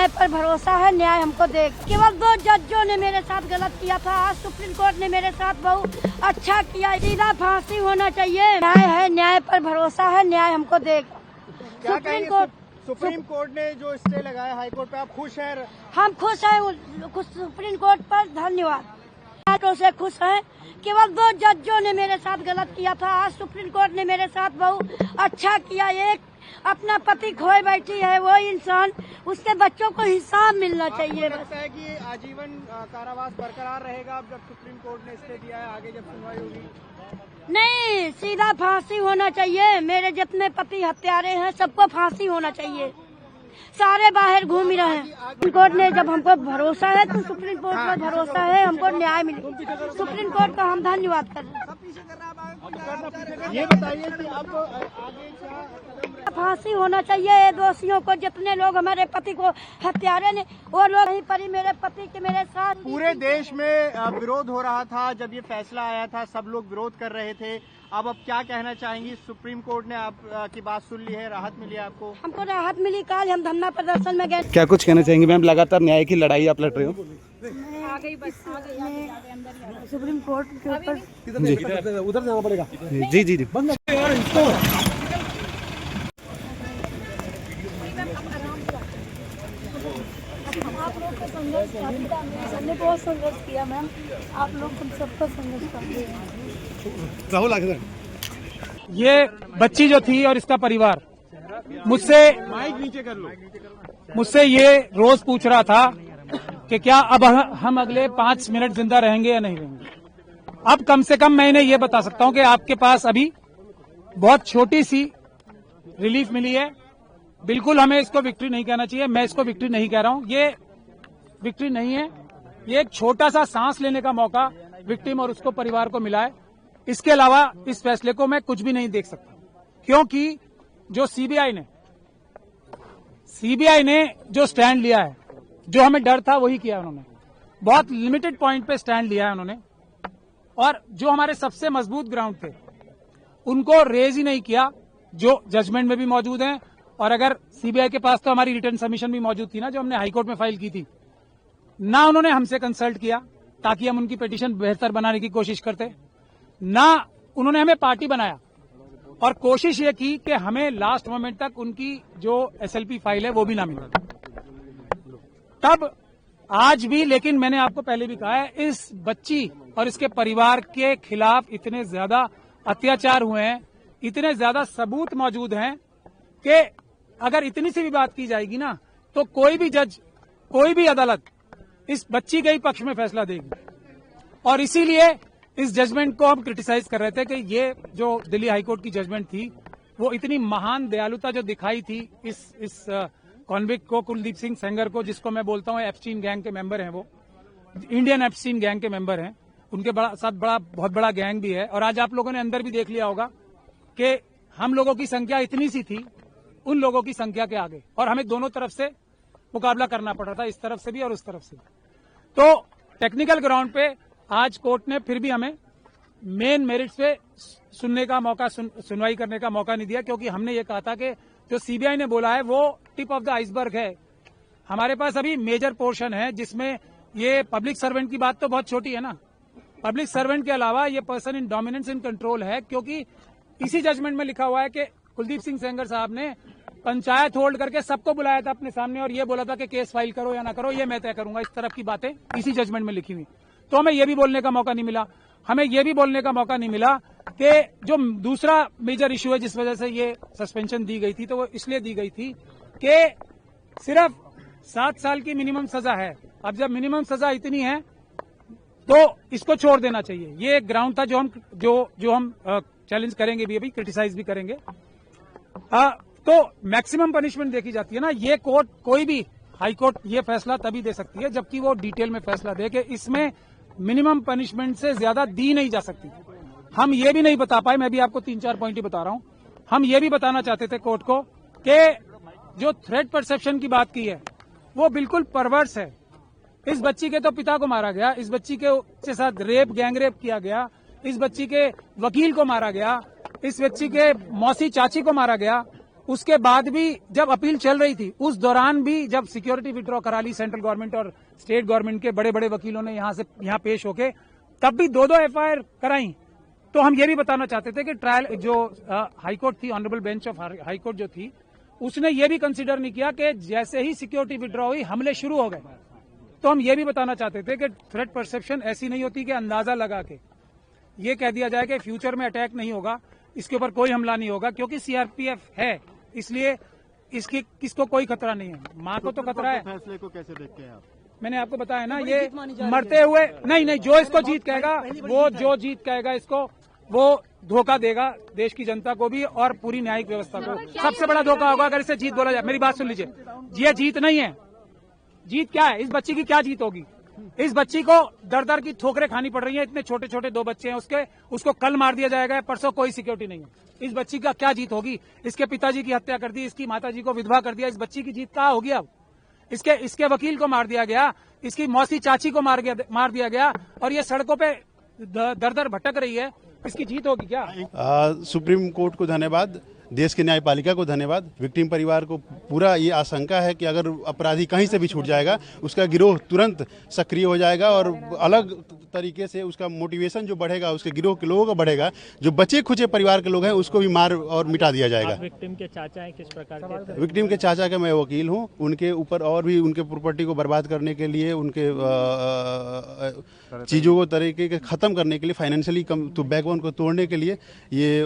पर भरोसा है, न्याय हमको देख। केवल 2 जजों ने मेरे साथ गलत किया था, आज सुप्रीम कोर्ट ने मेरे साथ बहुत अच्छा किया। सीधा फांसी होना चाहिए। न्याय है, न्याय पर भरोसा है, न्याय हमको देख। सुप्रीम कोर्ट ने जो स्टे लगाया हाई कोर्ट पे, आप खुश हैं? हम खुश हैं, सुप्रीम कोर्ट पर धन्यवाद से खुश हैं। केवल 2 जजों ने मेरे साथ गलत किया था, आज सुप्रीम कोर्ट ने मेरे साथ बहुत अच्छा किया। एक अपना पति खोए बैठी है वो इंसान, उसके बच्चों को हिसाब मिलना चाहिए। लगता है कि आजीवन कारावास बरकरार रहेगा अब जब सुप्रीम कोर्ट ने स्टे दिया है, आगे जब सुनवाई होगी? नहीं, सीधा फांसी होना चाहिए। मेरे जितने पति हत्यारे हैं सबको फांसी होना चाहिए। सारे बाहर घूम ही रहे हैं। सुप्रीम कोर्ट ने जब हमको भरोसा है तो सुप्रीम कोर्ट पर भरोसा है, हमको न्याय मिले। सुप्रीम कोर्ट का हम धन्यवाद कर रहे हैं। ये बताइए कि अब आगे क्या फांसी होना चाहिए दोषियों को। जितने लोग हमारे पति को हत्यारे ने, वो लोग नहीं पड़ी मेरे पति के मेरे साथ। पूरे देश में विरोध हो रहा था जब ये फैसला आया था, सब लोग विरोध कर रहे थे। अब क्या कहना चाहेंगी? सुप्रीम कोर्ट ने आपकी बात सुन ली है, राहत मिली है आपको? हमको राहत मिली। कल हम धरना प्रदर्शन में गए। क्या कुछ कहना चाहेंगी मैम? लगातार न्याय की लड़ाई आप लड़ रहे हो। सुप्रीम कोर्ट के ऊपर जी उधर जाना पड़ेगा। जी जी जी आप लोग का संघर्ष हमने बहुत संघर्ष किया मैम। आप लोग हम सबका संघर्ष करते हैं। राहुल आगे। ये बच्ची जो थी और इसका परिवार मुझसे ये रोज पूछ रहा था कि क्या अब हम अगले 5 मिनट जिंदा रहेंगे या नहीं रहेंगे। अब कम से कम मैं इन्हें ये बता सकता हूं कि आपके पास अभी बहुत छोटी सी रिलीफ मिली है। बिल्कुल हमें इसको विक्ट्री नहीं कहना चाहिए। मैं इसको विक्ट्री नहीं कह रहा हूं, ये विक्ट्री नहीं है। ये एक छोटा सा सांस लेने का मौका विक्टिम और उसको परिवार को मिला है। इसके अलावा इस फैसले को मैं कुछ भी नहीं देख सकता, क्योंकि जो सीबीआई ने जो स्टैंड लिया है, जो हमें डर था वही किया उन्होंने। बहुत लिमिटेड पॉइंट पे स्टैंड लिया है उन्होंने, और जो हमारे सबसे मजबूत ग्राउंड थे उनको रेज ही नहीं किया, जो जजमेंट में भी मौजूद हैं। और अगर सीबीआई के पास तो हमारी रिटर्न सबमिशन भी मौजूद थी ना, जो हमने हाईकोर्ट में फाइल की थी, ना उन्होंने हमसे कंसल्ट किया ताकि हम उनकी पिटीशन बेहतर बनाने की कोशिश करते, ना उन्होंने हमें पार्टी बनाया, और कोशिश ये की कि हमें लास्ट मोमेंट तक उनकी जो एसएलपी फाइल है वो भी ना मिले। तब आज भी, लेकिन मैंने आपको पहले भी कहा है, इस बच्ची और इसके परिवार के खिलाफ इतने ज्यादा अत्याचार हुए हैं, इतने ज्यादा सबूत मौजूद हैं कि अगर इतनी सी भी बात की जाएगी ना, तो कोई भी जज, कोई भी अदालत इस बच्ची के ही पक्ष में फैसला देगी। और इसीलिए इस जजमेंट को हम क्रिटिसाइज कर रहे थे कि ये जो दिल्ली हाईकोर्ट की जजमेंट थी, वो इतनी महान दयालुता जो दिखाई थी इस कॉन्विक्ट को, कुलदीप सिंह सेंगर को, जिसको मैं बोलता हूं एप्स्टीन गैंग के मेंबर हैं, वो इंडियन एप्स्टीन गैंग के मेंबर हैं, उनके साथ बहुत बड़ा गैंग भी है। और आज आप लोगों ने अंदर भी देख लिया होगा कि हम लोगों की संख्या इतनी सी थी उन लोगों की संख्या के आगे, और हमें दोनों तरफ से मुकाबला करना पड़ रहा था, इस तरफ से भी और उस तरफ से। तो टेक्निकल ग्राउंड पे आज कोर्ट ने फिर भी हमें मेन मेरिट्स पे सुनने का मौका, सुनवाई करने का मौका नहीं दिया, क्योंकि हमने ये कहा था कि जो सीबीआई ने बोला है वो टिप ऑफ द आइसबर्ग है। हमारे पास अभी मेजर पोर्शन है जिसमें ये पब्लिक सर्वेंट की बात तो बहुत छोटी है ना। पब्लिक सर्वेंट के अलावा ये person in dominance in control है, क्योंकि इसी जजमेंट में लिखा हुआ है कि कुलदीप सिंह सेंगर साहब ने पंचायत होल्ड करके सबको बुलाया था अपने सामने और ये बोला था कि केस फाइल करो या ना करो, ये मैं तय करूंगा। इस तरफ की बातें इसी जजमेंट में लिखी हुई। तो हमें ये भी बोलने का मौका नहीं मिला। हमें ये भी बोलने का मौका नहीं मिला कि जो दूसरा मेजर इश्यू है जिस वजह से ये सस्पेंशन दी गई थी, तो वो इसलिए दी गई थी कि सिर्फ 7 साल की मिनिमम सजा है। अब जब मिनिमम सजा इतनी है तो इसको छोड़ देना चाहिए। ये एक ग्राउंड था जो हम चैलेंज करेंगे भी, अभी क्रिटिसाइज भी करेंगे। तो मैक्सिमम पनिशमेंट देखी जाती है ना, ये कोर्ट, कोई भी हाई कोर्ट ये फैसला तभी दे सकती है जबकि वो डिटेल में फैसला दे कि इसमें मिनिमम पनिशमेंट से ज्यादा दी नहीं जा सकती। हम ये भी नहीं बता पाए, मैं भी आपको 3-4 पॉइंट ही बता रहा हूं। हम ये भी बताना चाहते थे कोर्ट को कि जो थ्रेट परसेप्शन की बात की है वो बिल्कुल परवर्स है। इस बच्ची के तो पिता को मारा गया, इस बच्ची के साथ रेप, गैंग रेप किया गया, इस बच्ची के वकील को मारा गया, इस बच्ची के मौसी चाची को मारा गया, उसके बाद भी जब अपील चल रही थी, उस दौरान भी जब सिक्योरिटी विड्रॉ करा ली सेंट्रल गवर्नमेंट और स्टेट गवर्नमेंट के बड़े बड़े वकीलों ने यहाँ पेश होके, तब भी 2-2 FIR कराई। तो हम ये भी बताना चाहते थे कि ट्रायल जो हाईकोर्ट थी, ऑनरेबल बेंच ऑफ हाईकोर्ट जो थी, उसने ये भी कंसीडर नहीं किया कि जैसे ही सिक्योरिटी विड्रॉ हुई हमले शुरू हो गए। तो हम ये भी बताना चाहते थे कि थ्रेट परसेप्शन ऐसी नहीं होती कि अंदाजा लगा के ये कह दिया जाए कि फ्यूचर में अटैक नहीं होगा, इसके ऊपर कोई हमला नहीं होगा, क्योंकि CRPF है, इसलिए किसको कोई खतरा नहीं है। माँ को तो खतरा है। फैसले को कैसे देखते हैं आप? मैंने आपको बताया ना, ये मरते हुए नहीं, जो इसको जीत कहेगा, वो जो जीत कहेगा इसको, वो धोखा देगा देश की जनता को भी और पूरी न्यायिक व्यवस्था को। सबसे बड़ा धोखा होगा अगर इसे जीत बोला जाए। मेरी बात सुन लीजिए, ये जीत नहीं है। जीत क्या है? इस बच्ची की क्या जीत होगी? इस बच्ची को दर दर की ठोकरें खानी पड़ रही हैं। इतने छोटे छोटे 2 बच्चे हैं उसको कल मार दिया जाएगा, परसों कोई सिक्योरिटी नहीं है। इस बच्ची का क्या जीत होगी? इसके पिताजी की हत्या कर दी, इसकी माताजी को विधवा कर दिया। इस बच्ची की जीत कहाँ होगी? अब इसके वकील को मार दिया गया, इसकी मौसी चाची को मार दिया गया, और ये सड़कों पे दर दर भटक रही है। इसकी जीत होगी क्या? सुप्रीम कोर्ट को धन्यवाद, देश के न्यायपालिका को धन्यवाद। विक्टिम परिवार को पूरा ये आशंका है कि अगर अपराधी कहीं से भी छूट जाएगा, उसका गिरोह तुरंत सक्रिय हो जाएगा और अलग तरीके से उसका मोटिवेशन जो बढ़ेगा, उसके गिरोह के लोगों का बढ़ेगा। जो बचे खुचे परिवार के लोग हैं उसको भी मार और मिटा दिया जाएगा। विक्टिम के चाचा हैं, किस प्रकार के? विक्टिम के चाचा का मैं वकील हूं। उनके ऊपर और भी उनके प्रॉपर्टी को बर्बाद करने के लिए, उनके चीज़ों को तरीके के ख़त्म करने के लिए, फाइनेंशियली तो बैकबोन को तोड़ने के लिए ये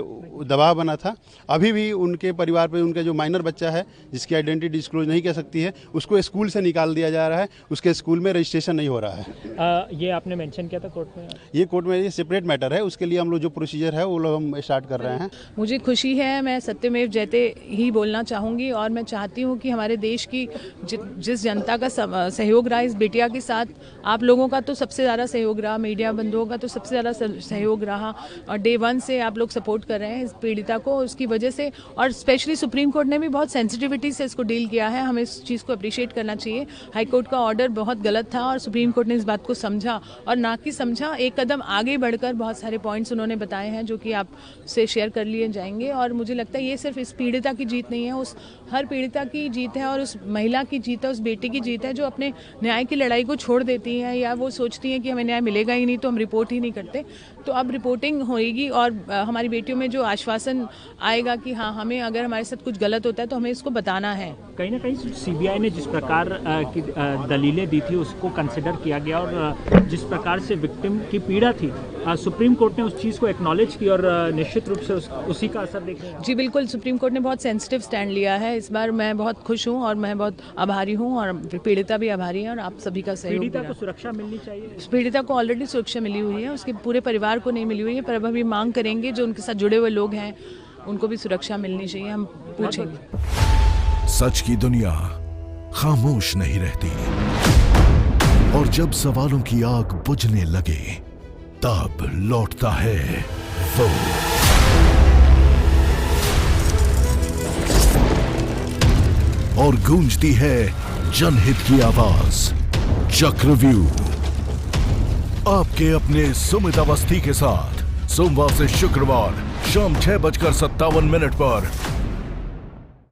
दबाव बना था। अभी भी उनके परिवार पे उनका जो माइनर बच्चा है, जिसकी आइडेंटिटी डिस्क्लोज नहीं कर सकती है, उसको स्कूल से निकाल दिया जा रहा है। उसके स्कूल में रजिस्ट्रेशन नहीं हो रहा है। ये आपने मेंशन किया था कोर्ट में? ये कोर्ट में ये सेपरेट मैटर है, उसके लिए हम लोग जो प्रोसीजर है वो लोग हम स्टार्ट कर रहे हैं। मुझे खुशी है, मैं सत्यमेव जयते ही बोलना चाहूँगी, और मैं चाहती हूँ कि हमारे देश की जिस जनता का सहयोग रहा इस बिटिया के साथ, आप लोगों का तो सबसे ज़्यादा सहयोग रहा, मीडिया बंधुओं का तो सबसे ज़्यादा सहयोग रहा, और डे 1 से आप लोग सपोर्ट कर रहे हैं इस पीड़िता को। उसकी वजह से, और स्पेशली सुप्रीम कोर्ट ने भी बहुत सेंसिटिविटी से इसको डील किया है, हमें इस चीज़ को अप्रिशिएट करना चाहिए। हाई कोर्ट का ऑर्डर बहुत गलत था और सुप्रीम कोर्ट ने इस बात को समझा, और ना कि समझा, एक कदम आगे बढ़कर बहुत सारे पॉइंट्स उन्होंने बताए हैं जो कि आपसे शेयर कर लिए जाएंगे। और मुझे लगता है ये सिर्फ इस पीड़िता की जीत नहीं है, उस हर पीड़िता की जीत है, और उस महिला की जीत है, उस बेटी की जीत है जो अपने न्याय की लड़ाई को छोड़ देती है, या वो सोचती है कि हमें न्याय मिलेगा ही नहीं तो हम रिपोर्ट ही नहीं करते। तो अब रिपोर्टिंग होएगी और हमारी बेटियों में जो आश्वासन आएगा कि हाँ, हमें अगर हमारे साथ कुछ गलत होता है तो हमें इसको बताना है। कहीं ना कहीं CBI ने जिस प्रकार की दलीलें दी थी उसको कंसिडर किया गया, और जिस प्रकार से विक्टिम की पीड़ा थी, सुप्रीम कोर्ट ने उस चीज़ को एक्नॉलेज की, और निश्चित रूप से उसी का असर देख रहे हैं। जी बिल्कुल, सुप्रीम कोर्ट ने बहुत सेंसिटिव स्टैंड लिया है इस बार। मैं बहुत खुश हूँ और मैं बहुत आभारी हूँ, और पीड़िता भी आभारी है, और आप सभी का सहयोग। पीड़िता को सुरक्षा मिलनी चाहिए। पीड़िता को ऑलरेडी सुरक्षा मिली हुई है, उसके पूरे परिवार को नहीं मिली हुई है, पर अब हम मांग करेंगे जो उनके साथ जुड़े हुए लोग हैं उनको भी सुरक्षा मिलनी चाहिए, हम पूछेंगे। सच की दुनिया खामोश नहीं रहती, और जब सवालों की आग बुझने लगे तब लौटता है वो। और गूंजती है जनहित की आवाज। चक्रव्यूह आपके अपने सुमित अवस्थी के साथ सोमवार से शुक्रवार शाम 6:57 पर